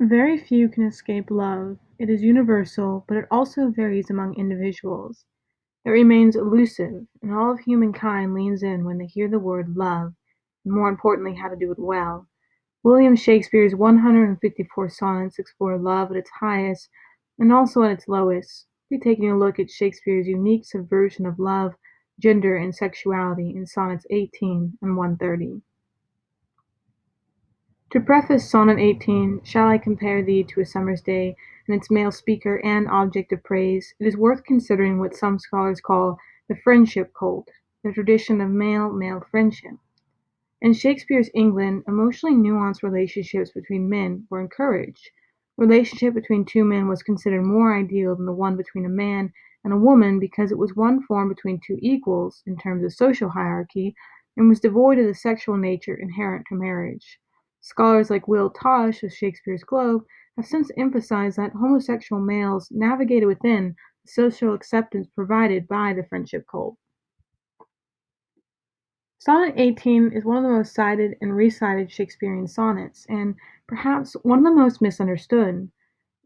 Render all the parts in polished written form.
Very few can escape love. It is universal, but it also varies among individuals. It remains elusive, and all of humankind leans in when they hear the word love, and more importantly, how to do it well. William Shakespeare's 154 sonnets explore love at its highest and also at its lowest. We're taking a look at Shakespeare's unique subversion of love, gender, and sexuality in Sonnets 18 and 130. To preface Sonnet 18, "Shall I compare thee to a summer's day," and its male speaker and object of praise, it is worth considering what some scholars call the friendship cult, the tradition of male-male friendship. In Shakespeare's England, emotionally nuanced relationships between men were encouraged. Relationship between two men was considered more ideal than the one between a man and a woman because it was one formed between two equals in terms of social hierarchy and was devoid of the sexual nature inherent to marriage. Scholars like Will Tosh of Shakespeare's Globe have since emphasized that homosexual males navigated within the social acceptance provided by the friendship cult. Sonnet 18 is one of the most cited and recited Shakespearean sonnets, and perhaps one of the most misunderstood.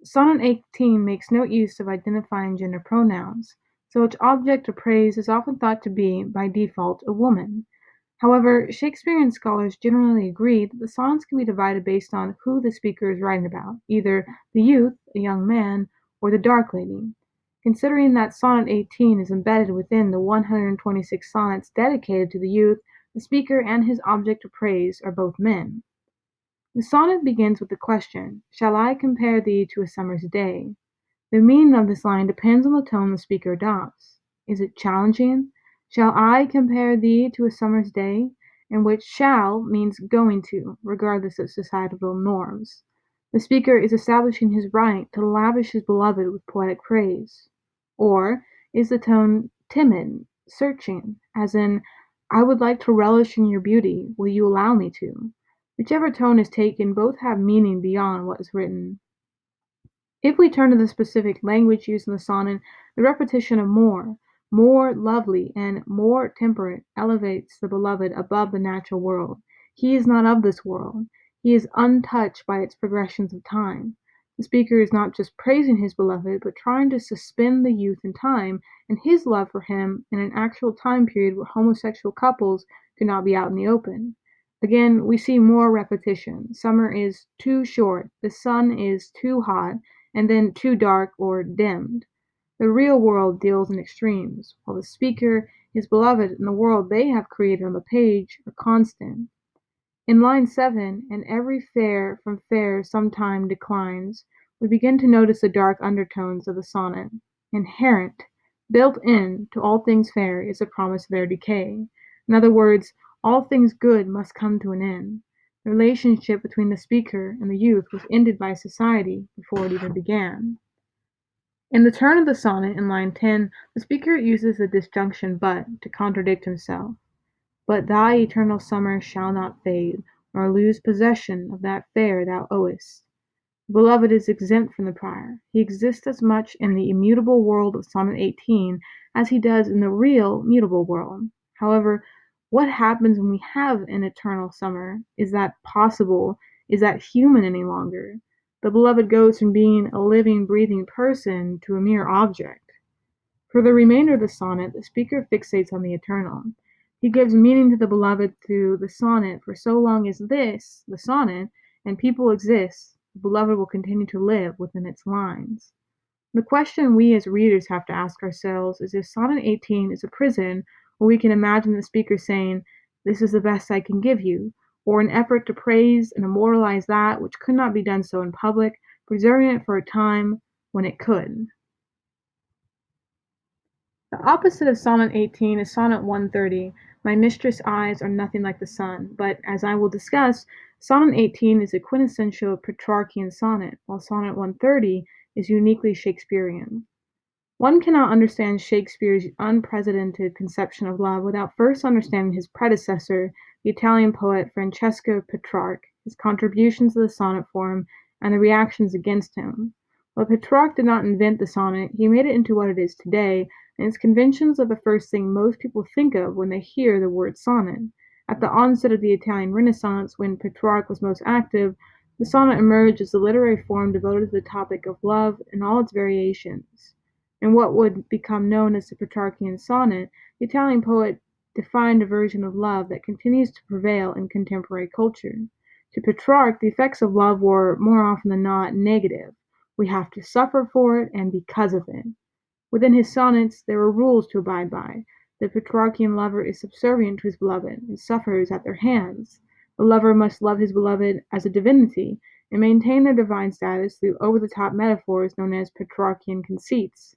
Sonnet 18 makes no use of identifying gender pronouns, so its object of praise is often thought to be, by default, a woman. However, Shakespearean scholars generally agree that the sonnets can be divided based on who the speaker is writing about, either the youth, a young man, or the dark lady. Considering that Sonnet 18 is embedded within the 126 sonnets dedicated to the youth, the speaker and his object of praise are both men. The sonnet begins with the question, "Shall I compare thee to a summer's day?" The meaning of this line depends on the tone the speaker adopts. Is it challenging? "Shall I compare thee to a summer's day?" in which "shall" means going to, regardless of societal norms. The speaker is establishing his right to lavish his beloved with poetic praise. Or is the tone timid, searching, as in, "I would like to relish in your beauty, will you allow me to?" Whichever tone is taken, both have meaning beyond what is written. If we turn to the specific language used in the sonnet, the repetition of more lovely, and more temperate elevates the beloved above the natural world. He is not of this world. He is untouched by its progressions of time. The speaker is not just praising his beloved, but trying to suspend the youth in time and his love for him in an actual time period where homosexual couples could not be out in the open. Again, we see more repetition. Summer is too short, the sun is too hot, and then too dark or dimmed. The real world deals in extremes, while the speaker, his beloved, and the world they have created on the page are constant. In line 7, "and every fair from fair sometime declines," we begin to notice the dark undertones of the sonnet. Inherent, built in, to all things fair is the promise of their decay. In other words, all things good must come to an end. The relationship between the speaker and the youth was ended by society before it even began. In the turn of the sonnet in line 10, the speaker uses the disjunction "but" to contradict himself. "But thy eternal summer shall not fade, nor lose possession of that fair thou owest." The beloved is exempt from the prior. He exists as much in the immutable world of Sonnet 18 as he does in the real, mutable world. However, what happens when we have an eternal summer? Is that possible? Is that human any longer? The beloved goes from being a living, breathing person to a mere object. For the remainder of the sonnet, the speaker fixates on the eternal. He gives meaning to the beloved through the sonnet, for so long as this, the sonnet, and people exist, the beloved will continue to live within its lines. The question we as readers have to ask ourselves is if Sonnet 18 is a prison where we can imagine the speaker saying, "This is the best I can give you," or an effort to praise and immortalize that which could not be done so in public, preserving it for a time when it could. The opposite of Sonnet 18 is Sonnet 130. "My mistress' eyes are nothing like the sun," but, as I will discuss, Sonnet 18 is a quintessential Petrarchian sonnet, while Sonnet 130 is uniquely Shakespearean. One cannot understand Shakespeare's unprecedented conception of love without first understanding his predecessor, the Italian poet Francesco Petrarch, his contributions to the sonnet form, and the reactions against him. While Petrarch did not invent the sonnet, he made it into what it is today, and its conventions are the first thing most people think of when they hear the word sonnet. At the onset of the Italian Renaissance, when Petrarch was most active, The sonnet emerged as a literary form devoted to the topic of love in all its variations. In what would become known as the Petrarchian sonnet, the Italian poet defined a version of love that continues to prevail in contemporary culture. To Petrarch, the effects of love were, more often than not, negative. We have to suffer for it and because of it. Within his sonnets there are rules to abide by. The Petrarchian lover is subservient to his beloved, and suffers at their hands. The lover must love his beloved as a divinity, and maintain their divine status through over-the-top metaphors known as Petrarchian conceits.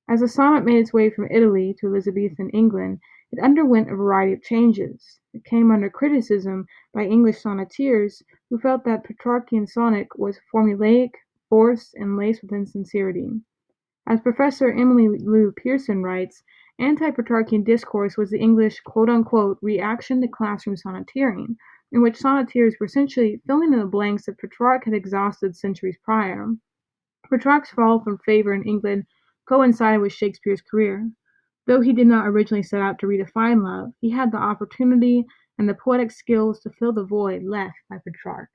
As the sonnet made its way from Italy to Elizabethan England, it underwent a variety of changes. It came under criticism by English sonneteers who felt that Petrarchian sonnet was formulaic, forced, and laced with insincerity. As Professor Emily Lou Pearson writes, anti-Petrarchian discourse was the English quote-unquote reaction to classroom sonneteering, in which sonneteers were essentially filling in the blanks that Petrarch had exhausted centuries prior. Petrarch's fall from favor in England coincided with Shakespeare's career. Though he did not originally set out to redefine love, he had the opportunity and the poetic skills to fill the void left by Petrarch.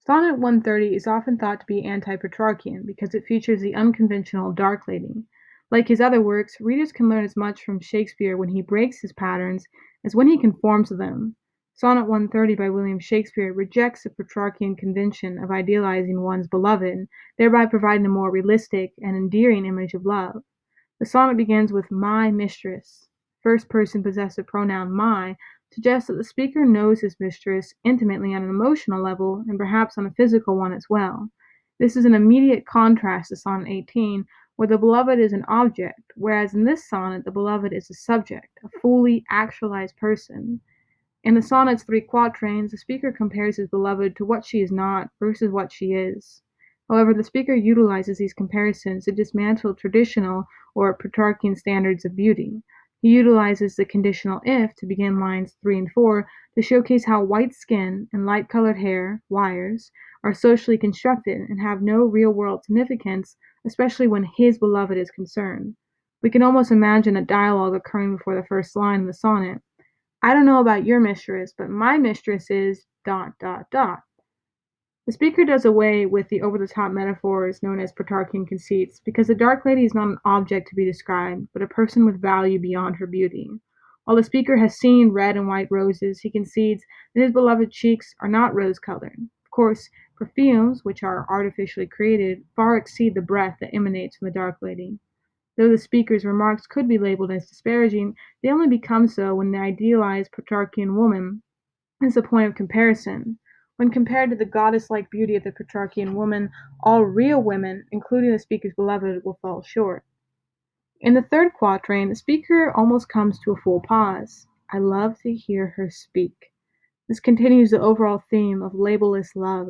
Sonnet 130 is often thought to be anti-Petrarchian because it features the unconventional dark lady. Like his other works, readers can learn as much from Shakespeare when he breaks his patterns as when he conforms to them. Sonnet 130 by William Shakespeare rejects the Petrarchian convention of idealizing one's beloved, thereby providing a more realistic and endearing image of love. The sonnet begins with "my mistress." First person possessive pronoun "my" suggests that the speaker knows his mistress intimately on an emotional level and perhaps on a physical one as well. This is an immediate contrast to Sonnet 18, where the beloved is an object, whereas in this sonnet the beloved is a subject, a fully actualized person. In the sonnet's three quatrains, the speaker compares his beloved to what she is not versus what she is. However, the speaker utilizes these comparisons to dismantle traditional or Petrarchian standards of beauty. He utilizes the conditional if to begin lines 3 and 4 to showcase how white skin and light colored hair, wires, are socially constructed and have no real world significance, especially when his beloved is concerned. We can almost imagine a dialogue occurring before the first line of the sonnet. I don't know about your mistress, but my mistress is dot dot dot. The speaker does away with the over-the-top metaphors known as Petrarchian conceits because the dark lady is not an object to be described, but a person with value beyond her beauty. While the speaker has seen red and white roses, he concedes that his beloved cheeks are not rose-colored. Of course, perfumes, which are artificially created, far exceed the breath that emanates from the dark lady. Though the speaker's remarks could be labeled as disparaging, they only become so when the idealized Petrarchian woman is the point of comparison. When compared to the goddess-like beauty of the Petrarchian woman, all real women, including the speaker's beloved, will fall short. In the third quatrain, the speaker almost comes to a full pause. I love to hear her speak. This continues the overall theme of labelless love.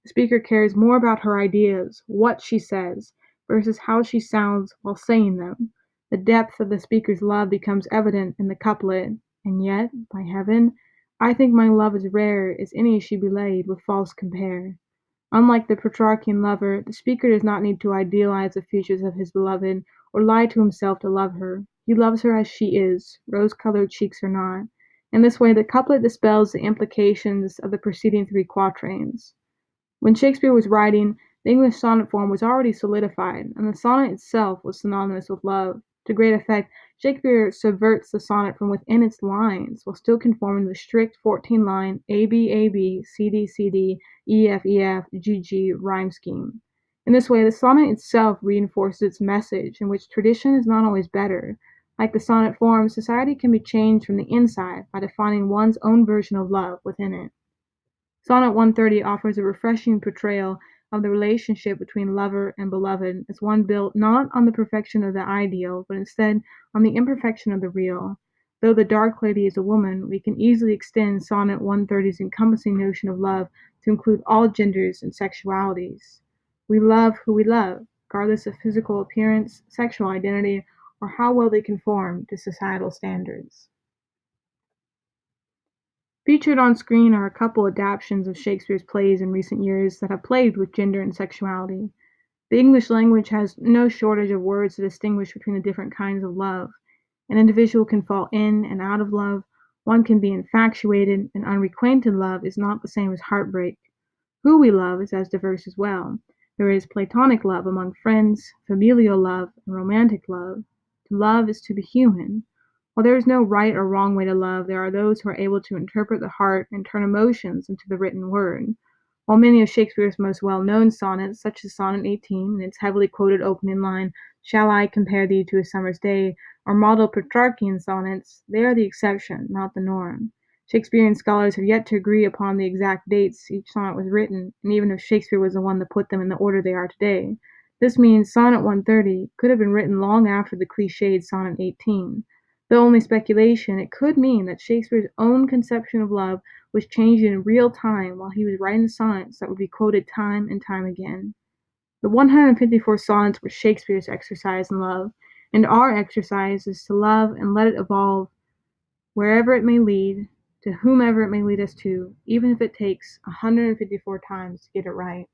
The speaker cares more about her ideas, what she says, versus how she sounds while saying them. The depth of the speaker's love becomes evident in the couplet, and yet, by heaven, I think my love as rare as any she belied with false compare. Unlike the Petrarchian lover, the speaker does not need to idealize the features of his beloved or lie to himself to love her. He loves her as she is, rose-colored cheeks or not. In this way, the couplet dispels the implications of the preceding three quatrains. When Shakespeare was writing, the English sonnet form was already solidified, and the sonnet itself was synonymous with love. To great effect, Shakespeare subverts the sonnet from within its lines, while still conforming to the strict 14-line A-B-A-B, C-D-C-D, E-F-E-F, G-G rhyme scheme. In this way, the sonnet itself reinforces its message, in which tradition is not always better. Like the sonnet form, society can be changed from the inside by defining one's own version of love within it. Sonnet 130 offers a refreshing portrayal of the relationship between lover and beloved as one built not on the perfection of the ideal, but instead on the imperfection of the real. Though the dark lady is a woman, we can easily extend Sonnet 130's encompassing notion of love to include all genders and sexualities. We love who we love, regardless of physical appearance, sexual identity, or how well they conform to societal standards. Featured on screen are a couple adaptations of Shakespeare's plays in recent years that have played with gender and sexuality. The English language has no shortage of words to distinguish between the different kinds of love. An individual can fall in and out of love, One can be infatuated, and unrequited love is not the same as heartbreak. Who we love is as diverse as well. There is platonic love among friends, familial love, and romantic love. To love is to be human. While there is no right or wrong way to love, there are those who are able to interpret the heart and turn emotions into the written word. While many of Shakespeare's most well-known sonnets, such as Sonnet 18 and its heavily quoted opening line, "Shall I compare thee to a summer's day," are model Petrarchian sonnets, they are the exception, not the norm. Shakespearean scholars have yet to agree upon the exact dates each sonnet was written, and even if Shakespeare was the one that put them in the order they are today. This means Sonnet 130 could have been written long after the cliched Sonnet 18. Though only speculation, it could mean that Shakespeare's own conception of love was changing in real time while he was writing the sonnets that would be quoted time and time again. The 154 sonnets were Shakespeare's exercise in love, and our exercise is to love and let it evolve wherever it may lead, to whomever it may lead us to, even if it takes 154 times to get it right.